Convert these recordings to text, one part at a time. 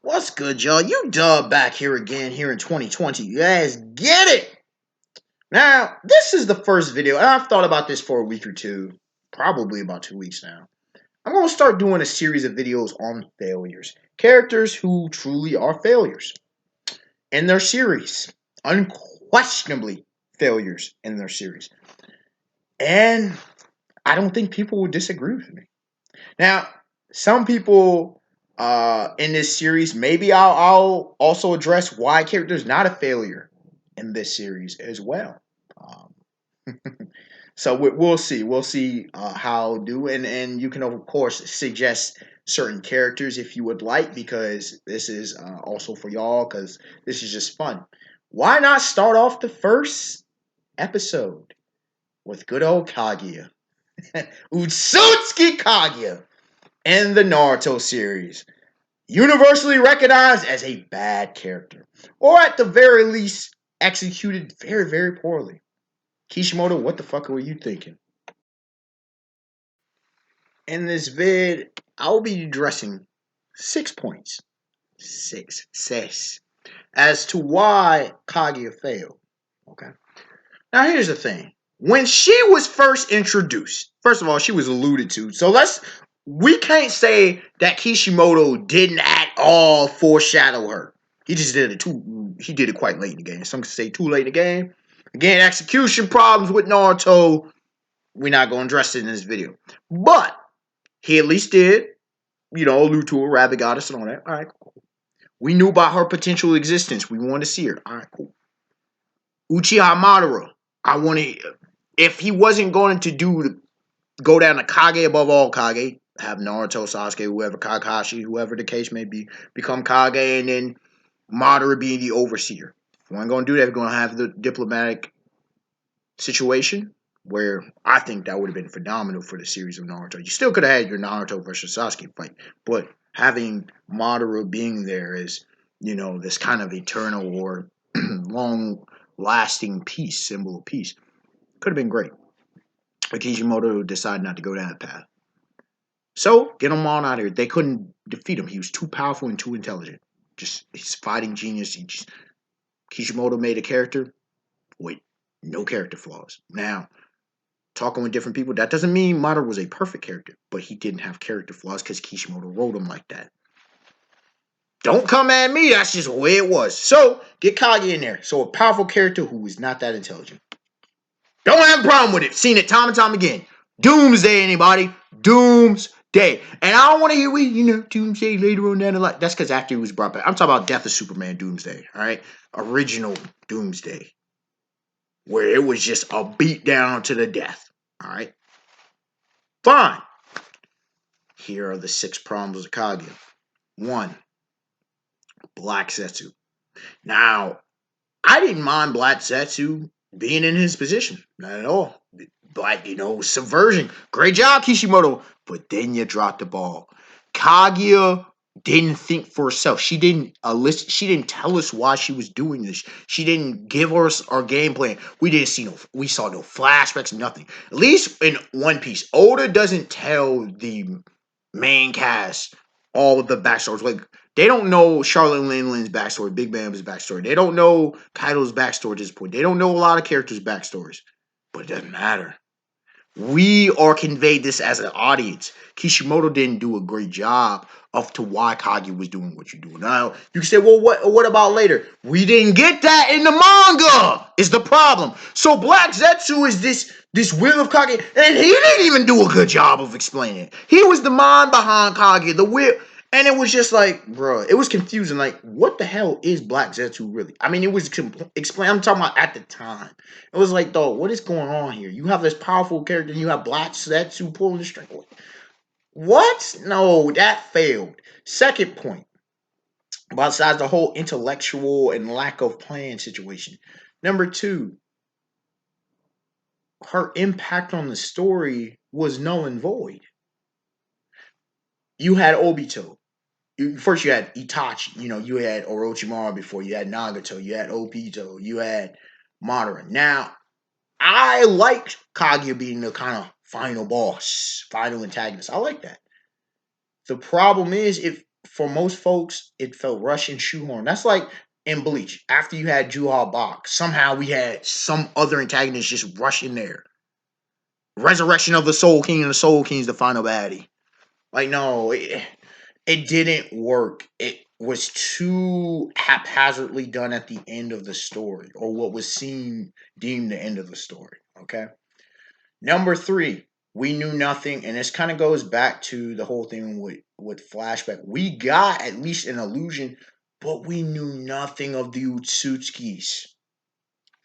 What's good, y'all? You Dub back here again here in 2020. You guys get it! Now, this is the first video, and I've thought about this for a week or two, probably about 2 weeks now. I'm going to start doing a series of videos on failures. Characters who truly are failures in their series. Unquestionably failures in their series. And I don't think people would disagree with me. Now, some people in this series, maybe I'll also address why character is not a failure in this series as well. So we'll see. We'll see how I'll do, and you can of course suggest certain characters if you would like, because this is also for y'all, because this is just fun. Why not start off the first episode with good old Kaguya, Ootsutsuki Kaguya, in the Naruto series, universally recognized as a bad character, or at the very least, executed very, very poorly. Kishimoto, what the fuck were you thinking? In this vid, I will be addressing 6 points, six, as to why Kaguya failed. Okay. Now here's the thing. When she was first introduced, first of all, she was alluded to. So we can't say that Kishimoto didn't at all foreshadow her. He just did it quite late in the game. Some could say too late in the game. Again, execution problems with Naruto. We're not going to address it in this video. But he at least did, allude to a rabbit goddess and all that. All right, cool. We knew about her potential existence. We wanted to see her. All right, cool. Uchiha Madara. If he wasn't going to go down to Kage above all Kage, have Naruto, Sasuke, whoever, Kakashi, whoever the case may be, become Kage, and then Madara being the overseer. If we're going to do that, we're going to have the diplomatic situation, where I think that would have been phenomenal for the series of Naruto. You still could have had your Naruto versus Sasuke fight, but having Madara being there is, this kind of eternal or long-lasting peace, symbol of peace. Could have been great. But Kishimoto decided not to go down that path. So, get him on out of here. They couldn't defeat him. He was too powerful and too intelligent. He's fighting genius. Kishimoto made a character with no character flaws. Now, talking with different people, that doesn't mean Madara was a perfect character, but he didn't have character flaws because Kishimoto wrote him like that. Don't come at me. That's just the way it was. So, get Kage in there. So, a powerful character who is not that intelligent. Don't have a problem with it. Seen it time and time again. Doomsday, anybody? Doomsday. And I don't want to hear, Doomsday later on down the line. That's because after he was brought back. I'm talking about Death of Superman Doomsday, all right? Original Doomsday. Where it was just a beat down to the death, all right? Fine. Here are the 6 problems of Kaguya. 1. Black Zetsu. Now, I didn't mind Black Zetsu being in his position. Not at all. But, subversion. Great job, Kishimoto. But then you dropped the ball. Kaguya didn't think for herself. She didn't tell us why she was doing this. She didn't give us our game plan. We saw no flashbacks, nothing. At least in One Piece, Oda doesn't tell the main cast all of the backstories. Like, they don't know Charlotte Linden's backstory, Big Bam's backstory. They don't know Kaido's backstory at this point. They don't know a lot of characters' backstories. But it doesn't matter. We are conveyed this as an audience. Kishimoto didn't do a great job of to why Kaguya was doing what you're doing. Now, you can say, well, what about later? We didn't get that in the manga, is the problem. So Black Zetsu is this will of Kaguya, and he didn't even do a good job of explaining it. He was the mind behind Kaguya, the will. And it was just like, bro, it was confusing. Like, what the hell is Black Zetsu really? I mean, it was explained. I'm talking about at the time. It was like, dog, what is going on here? You have this powerful character, and you have Black Zetsu pulling the string. What? No, that failed. Second point, besides the whole intellectual and lack of plan situation. Number 2, her impact on the story was null and void. You had Obito. First, you had Itachi. You had Orochimaru before. You had Nagato. You had Obito. You had Madara. Now, I like Kaguya being the kind of final boss, final antagonist. I like that. The problem is, for most folks, it felt rushed and shoehorned. That's like in Bleach. After you had Juha Bach, somehow we had some other antagonist just rush in there. Resurrection of the Soul King, and the Soul King's the final baddie. Like, no, it didn't work. It was too haphazardly done at the end of the story, or what was deemed the end of the story. Okay. Number three, we knew nothing, and this kind of goes back to the whole thing with flashback. We got at least an illusion, but we knew nothing of the Ootsutskis.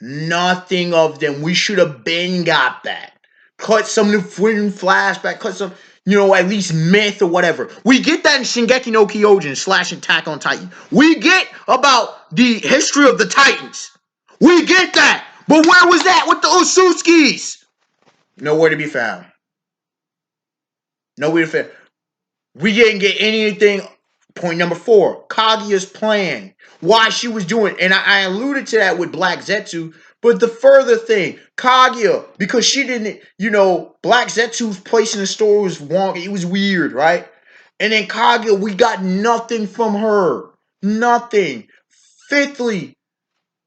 Nothing of them. We should have been got that. Cut some new flashback. Cut some, at least myth or whatever. We get that in Shingeki no Kyojin / Attack on Titan. We get about the history of the Titans. We get that. But where was that with the Ootsutskis? Nowhere to be found. Nowhere to be found. We didn't get anything. Point number 4, Kaguya's plan. Why she was doing, and I alluded to that with Black Zetsu, but the further thing, Kaguya, because she didn't, Black Zetsu's place in the story was wonky. It was weird, right? And then Kaguya, we got nothing from her. Nothing. Fifthly,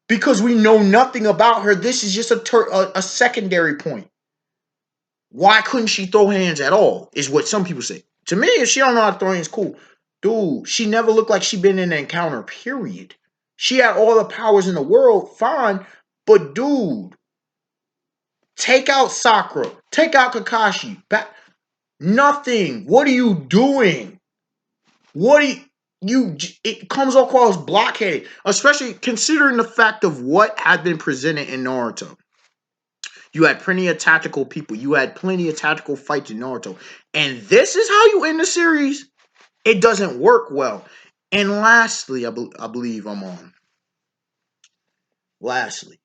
because we know nothing about her, this is just a secondary point. Why couldn't she throw hands at all, is what some people say. To me, if she don't know how to throw hands, cool. Dude, she never looked like she been in an encounter, period. She had all the powers in the world, fine. But dude, take out Sakura. Take out Kakashi. Nothing. What are you doing? It comes across blockheaded. Especially considering the fact of what had been presented in Naruto. You had plenty of tactical people. You had plenty of tactical fights in Naruto. And this is how you end the series? It doesn't work well. And lastly, I believe I'm on. Lastly,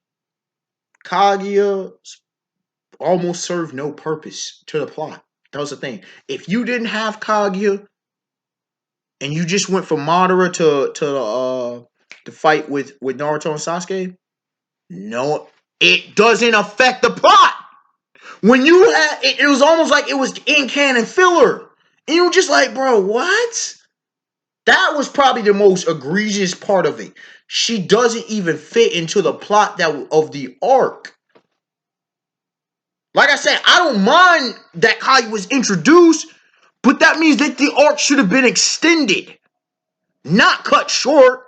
Kaguya almost served no purpose to the plot. That was the thing. If you didn't have Kaguya and you just went from Madara to the fight with Naruto and Sasuke, no, it doesn't affect the plot. When you had it was almost like it was in canon filler. And you were just like, bro, what? That was probably the most egregious part of it. She doesn't even fit into the plot of the arc. Like I said, I don't mind that Kai was introduced, but that means that the arc should have been extended, not cut short,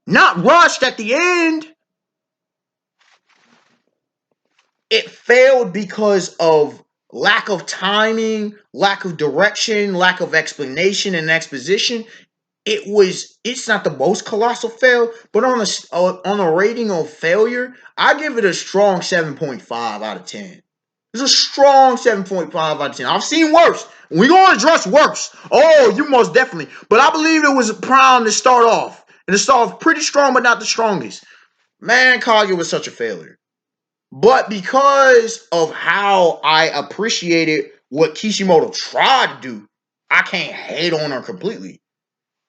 not rushed at the end. It failed because of lack of timing, lack of direction, lack of explanation and exposition. It's not the most colossal fail, but on a rating of failure, I give it a strong 7.5 out of 10. It's a strong 7.5 out of 10. I've seen worse. We're going to address worse. Oh, you most definitely. But I believe it was a prime to start off. And it started off pretty strong, but not the strongest. Man, Kaguya was such a failure. But because of how I appreciated what Kishimoto tried to do, I can't hate on her completely.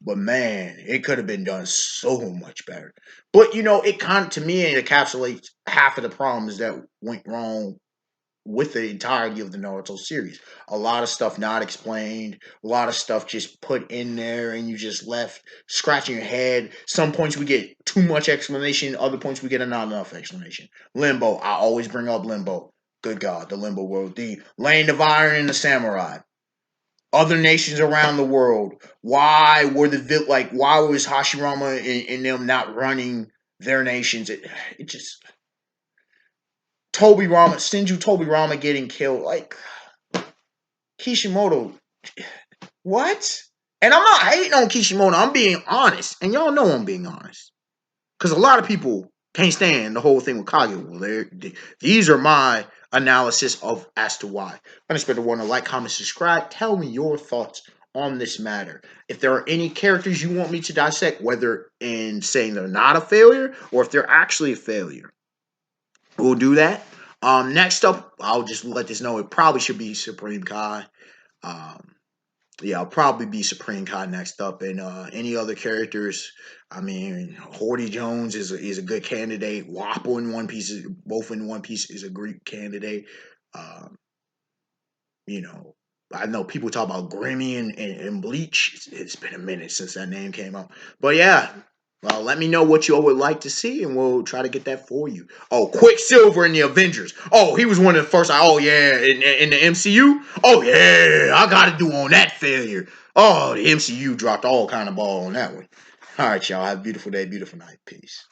But man, it could have been done so much better. But it kind of, to me, it encapsulates half of the problems that went wrong with the entirety of the Naruto series. A lot of stuff not explained, a lot of stuff just put in there and you just left scratching your head. Some points we get too much explanation, other points we get not enough explanation. Limbo, I always bring up Limbo. Good God, the Limbo world. The Land of Iron and the Samurai. Other nations around the world. Why was Hashirama and them not running their nations? It just Shinju Tobirama getting killed. Like, Kishimoto, what? And I'm not hating on Kishimoto. I'm being honest. And y'all know I'm being honest. Because a lot of people can't stand the whole thing with Kaguya. Well, these are my analysis of as to why. Unexpected want to like, comment, subscribe. Tell me your thoughts on this matter. If there are any characters you want me to dissect, whether in saying they're not a failure or if they're actually a failure, we'll do that. Next up, I'll just let this know. It probably should be Supreme Kai. Yeah, I'll probably be Supreme Kai next up, and any other characters. I mean, Horty Jones is a good candidate. Wappo in One Piece, both in One Piece, is a great candidate. Um, you know, I know people talk about Grammy and Bleach. It's been a minute since that name came up. But yeah, well, let me know what you all would like to see, and we'll try to get that for you. Oh, Quicksilver in the Avengers. Oh, he was one of the first. Oh yeah, in the MCU. Oh yeah, I got to do on that failure. Oh, the MCU dropped all kind of ball on that one. All right, y'all. Have a beautiful day, beautiful night. Peace.